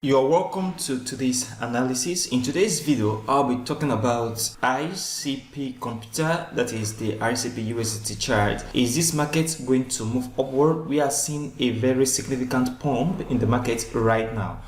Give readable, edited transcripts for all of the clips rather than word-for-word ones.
You're welcome to today's analysis. In today's video, I'll be talking about ICP computer, that is the ICP USDT chart. Is this market going to move upward? We are seeing a very significant pump in the market right now.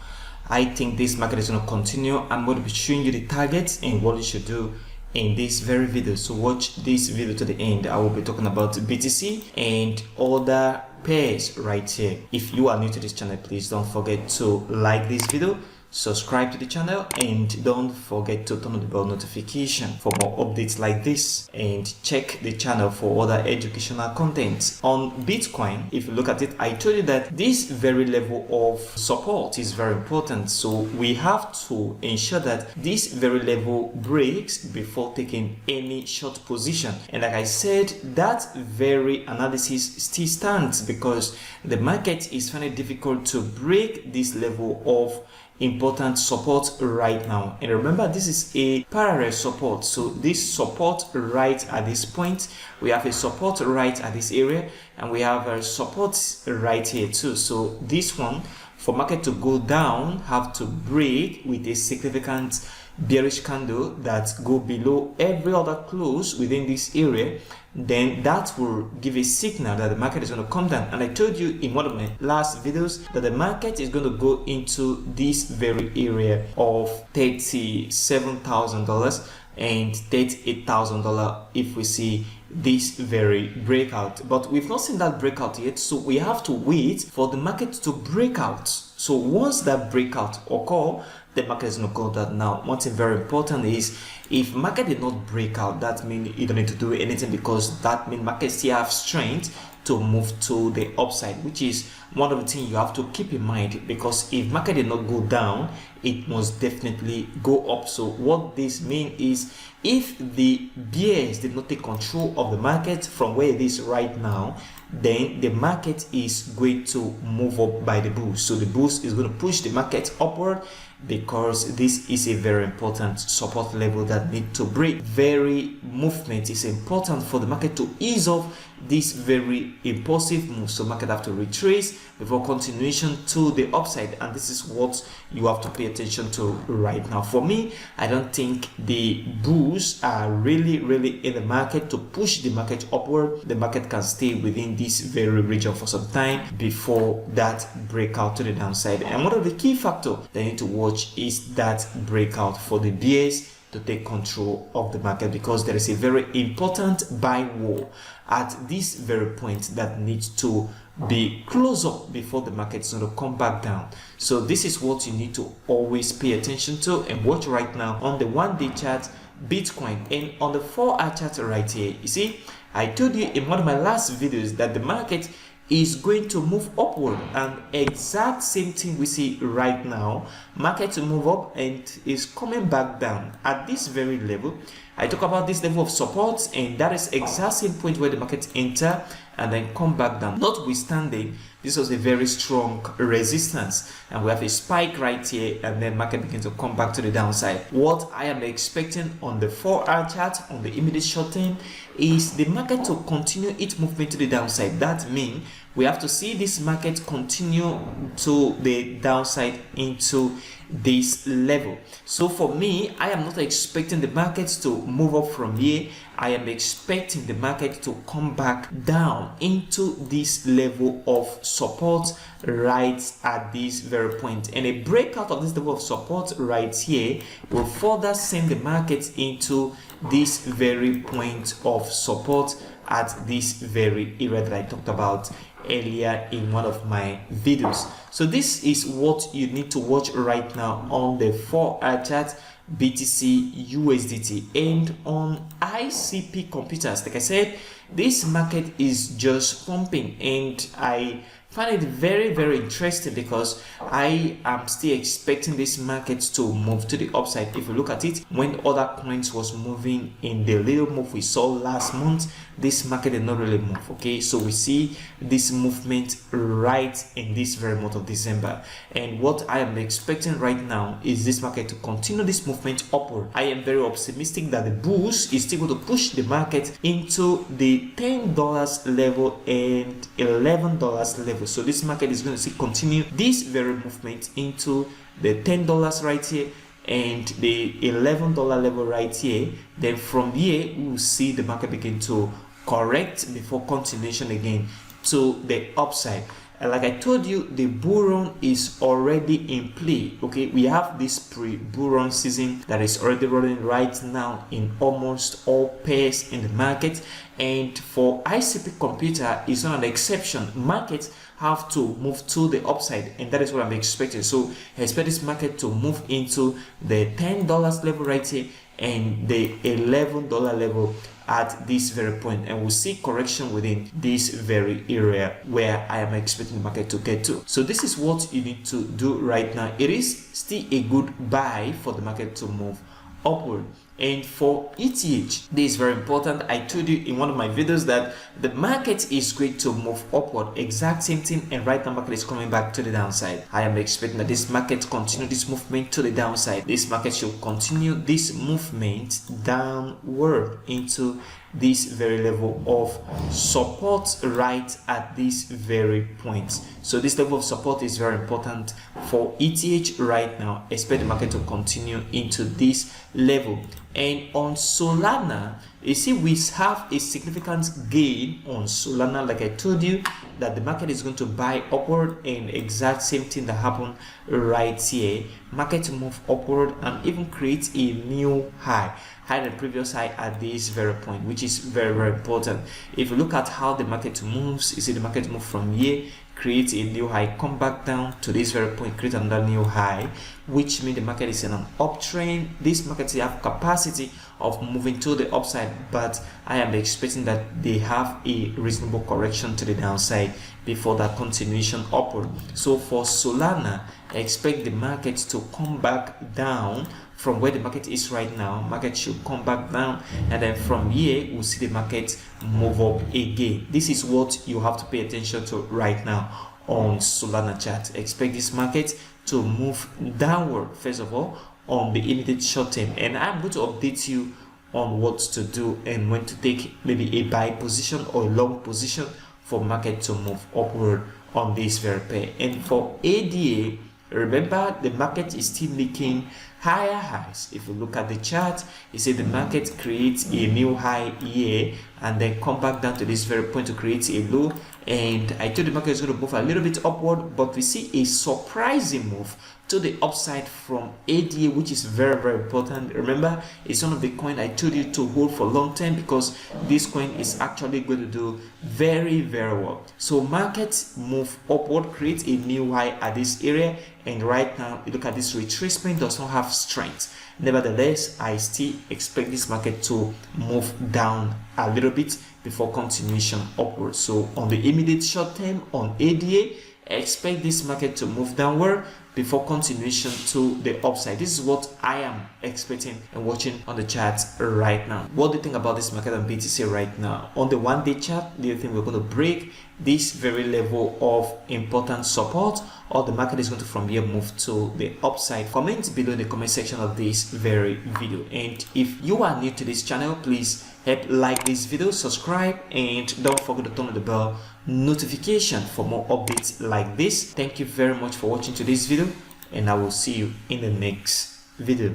I think this market is going to continue. I'm going to be showing you the targets and what you should do in this very video. So watch this video to the end. I will be talking about BTC and other pairs right here. If you are new to this channel, please don't forget to like this video, subscribe to the channel, and don't forget to turn on the bell notification for more updates like this, and check the channel for other educational content. On Bitcoin, if you look at it, I told you that this very level of support is very important, so we have to ensure that this very level breaks before taking any short position. And like I said, that very analysis still stands because the market is finding it difficult to break this level of important support right now. And remember, this is a parallel support, so this support right at this point, we have a support right at this area, and we have a support right here too. So this one, for market to go down, have to break with a significant bearish candle that go below every other close within this area, then that will give a signal that the market is going to come down. And I told you in one of my last videos that the market is going to go into this very area of $37,000 and $38,000 if we see this very breakout. But we've not seen that breakout yet, so we have to wait for the market to break out. So once that breakout occur, the market is going to go down. Now, one thing very important is, if market did not break out, that means you don't need to do anything, because that means market still have strength to move to the upside, which is one of the things you have to keep in mind, because if market did not go down, it must definitely go up. So what this means is, if the bears did not take control of the market from where it is right now, then the market is going to move up by the bulls. So the bulls is going to push the market upward, because this is a very important support level that need to break. Very movement is important for the market to ease off this very impulsive move, so market have to retrace before continuation to the upside, and this is what you have to pay attention to right now. For me, I don't think the bulls are really in the market to push the market upward. The market can stay within this very region for some time before that breakout to the downside. And one of the key factors that you need to watch is that breakout for the bears to take control of the market, because there is a very important buy wall at this very point that needs to be closed up before the market is going to come back down. So this is what you need to always pay attention to and watch right now on the 1-day chart Bitcoin. And on the 4-hour chart right here, you see, I told you in one of my last videos that the market is going to move upward, and exact same thing we see right now. Market to move up and is coming back down at this very level. I talk about this level of support, and that is exact same point where the market enter and then come back down. Notwithstanding, this was a very strong resistance, and we have a spike right here, and then market begins to come back to the downside. What I am expecting on the 4-hour chart, on the immediate short term, is the market to continue its movement to the downside. That means we have to see this market continue to the downside into this level. So for me, I am not expecting the markets to move up from here. I am expecting the market to come back down into this level of support right at this very point, and a breakout of this level of support right here will further send the market into this very point of support at this very area that I talked about earlier in one of my videos. So this is what you need to watch right now on the 4-hour chart BTC USDT. And on ICP computers, like I said, this market is just pumping, and I find it very interesting because I am still expecting this market to move to the upside. If you look at it, when other coins was moving in the little move we saw last month, this market did not really move. Okay, so we see this movement right in this very month of December, and what I am expecting right now is this market to continue this movement upward. I am very optimistic that the bulls is still going to push the market into the $10 level and $11 level. So this market is going to see continue this very movement into the $10 right here and the $11 level right here. Then from here we will see the market begin to correct before continuation again to the upside. And like I told you, the bull run is already in play. Okay, we have this pre-bull run season that is already running right now in almost all pairs in the market. And for ICP computer, it's not an exception. Markets have to move to the upside, and that is what I'm expecting. So I expect this market to move into the $10 level right here and the $11 level at this very point, and we'll see correction within this very area where I am expecting the market to get to. So this is what you need to do right now. It is still a good buy for the market to move upward. And for ETH, this is very important. I told you in one of my videos that the market is going to move upward, exact same thing, and right now market is coming back to the downside. I am expecting that this market continue this movement to the downside. This market should continue this movement downward into this very level of support right at this very point. So this level of support is very important for ETH right now. Expect the market to continue into this level. And on Solana, you see we have a significant gain on Solana. Like I told you that the market is going to buy upward, and exact same thing that happened right here. Market move upward and even create a new high the previous high at this very point, which is very, very important. If you look at how the market moves, you see the market move from here, create a new high, come back down to this very point, create another new high, which means the market is in an uptrend. This market have capacity of moving to the upside, but I am expecting that they have a reasonable correction to the downside before that continuation upward. So for Solana, I expect the market to come back down from where the market is right now. Market should come back down, and then from here we'll see the market move up again. This is what you have to pay attention to right now on Solana chart. Expect this market to move downward first of all on the immediate short term, and I'm going to update you on what to do and when to take maybe a buy position or a long position for market to move upward on this very pair. And for ADA, remember the market is still making higher highs. If you look at the chart, you see the market creates a new high here and then come back down to this very point to create a low. And I told the market is going to move a little bit upward, but we see a surprising move to the upside from ADA, which is very, very important. Remember, it's one of the coin I told you to hold for long term because this coin is actually going to do very, very well. So market move upward, create a new high at this area, and right now you look at this retracement does not have strength. Nevertheless, I still expect this market to move down a little bit before continuation upward. So on the immediate short term on ADA, expect this market to move downward before continuation to the upside. This is what I am expecting and watching on the chart right now. What do you think about this market on BTC right now? On the 1-day chart, do you think we're going to break this very level of important support, or the market is going to from here move to the upside? Comment below in the comment section of this very video. And if you are new to this channel, please help like this video, subscribe, and don't forget to turn on the bell notification for more updates like this. Thank you very much for watching today's video, and I will see you in the next video.